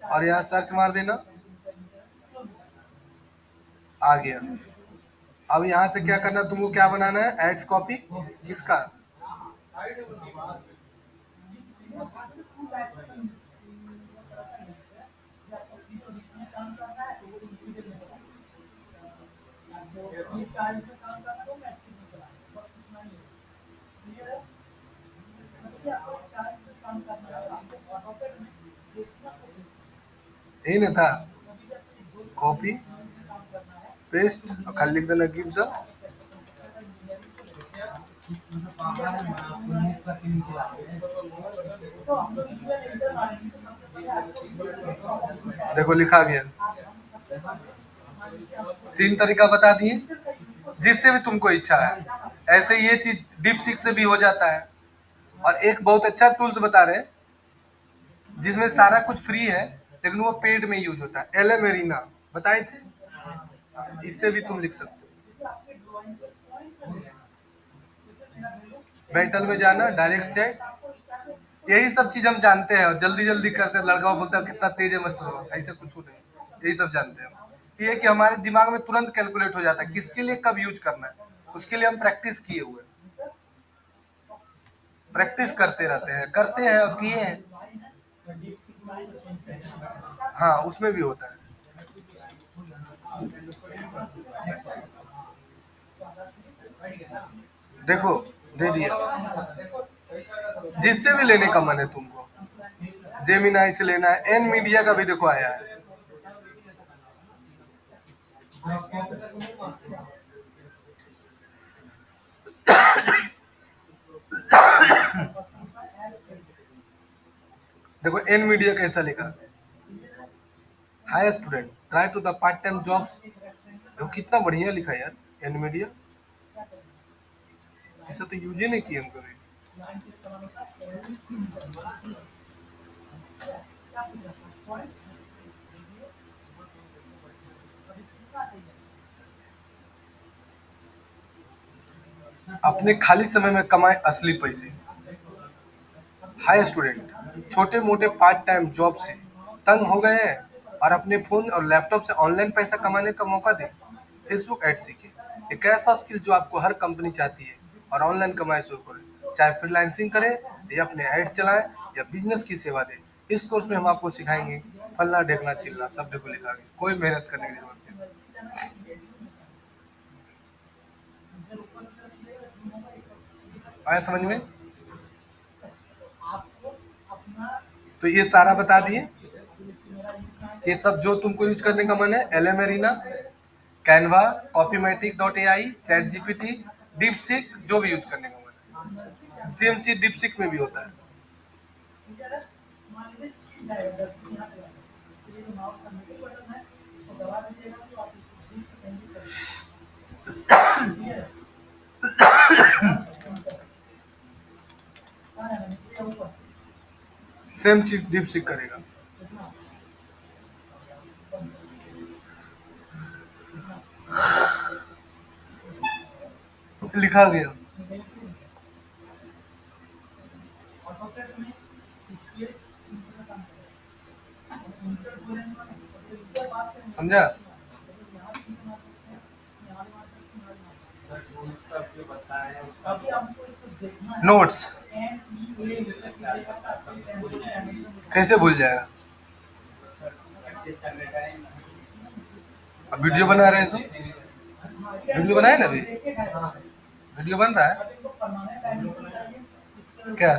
A: और यहाँ सर्च मार देना, आ गया। अब यहाँ से क्या करना, तुमको क्या बनाना है, एड्स कॉपी किसका, यही ना था, कॉपी पेस्ट और खाली लिख देना गिव द, देखो लिखा गया। 3 तरीका बता दिए, जिससे भी तुमको इच्छा है। ऐसे ये चीज डीपसीक से भी हो जाता है। और एक बहुत अच्छा टूल्स बता रहे हैं जिसमें सारा कुछ फ्री है लेकिन वो पेड में यूज होता है, एलेमेरिना बताए थे। इससे भी तुम लिख सकते हो। बैटल में जाना, डायरेक्ट चैट, यही सब चीज हम जानते हैं और जल्दी जल्दी करते हैं। लड़का बोलता है कितना तेज है मस्त हो, ऐसा कुछ नहीं, यही सब जानते हैं। ये कि हमारे दिमाग में तुरंत कैलकुलेट हो जाता है किसके लिए कब यूज करना है, उसके लिए हम प्रैक्टिस किए हुए हैं, प्रैक्टिस करते रहते हैं, करते हैं और किए हैं। हाँ उसमें भी होता है। देखो दे दिया, जिससे भी लेने का मन है तुमको, जेमिनाई से लेना है, एन मीडिया का भी देखो आया है। देखो एन मीडिया कैसा लिखा, hi student try to the part time jobs, देखो कितना बढ़िया लिखा यार एन मीडिया, ऐसा तो यूज ही नहीं किए हम कभी। अपने खाली समय में कमाए असली पैसे। हाय स्टूडेंट, छोटे मोटे पार्ट टाइम जॉब से तंग हो गए हैं और अपने फोन और लैपटॉप से ऑनलाइन पैसा कमाने का मौका दें। फेसबुक ऐड सीखें, एक ऐसा स्किल जो आपको हर कंपनी चाहती है, और ऑनलाइन कमाई शुरू करें। चाहे फ्रीलांसिंग करें या अपने ऐड चलाएं या बिजनेस की सेवा दें, इस कोर्स में हम आपको सिखाएंगे फलना ढेकना चिलना, सब देखो लिखा है, कोई मेहनत करने की जरूरत नहीं। आया समझ में? तो ये सारा बता दिए, ये सब जो तुमको यूज करने का मन है, एलेमेरिना, Canva, Copymatic dot AI, ChatGPT, DeepSeek, जो भी यूज करने का मन है। सेम चीज डीपसीक में भी होता है। सेम चीज डीपसीक करेगा। लिखा गया। समझा? नोट्स कैसे भूल जाएगा, अब वीडियो बना रहे हैं सो, वीडियो बनाए ना, अभी वीडियो बन रहा है क्या,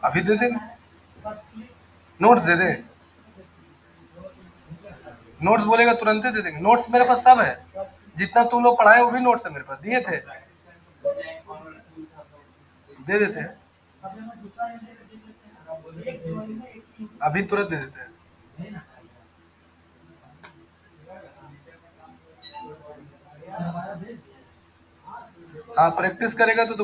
A: अभी दे देंगे, नोट्स दे दें, नोट्स बोलेगा तुरंत दे देंगे। नोट्स मेरे पास सब है, जितना तुम लोग पढ़ाए वो भी नोट्स है मेरे पास, दिए थे, दे देते हैं, अभी तुरंत दे देते हैं। हाँ प्रैक्टिस करेगा तो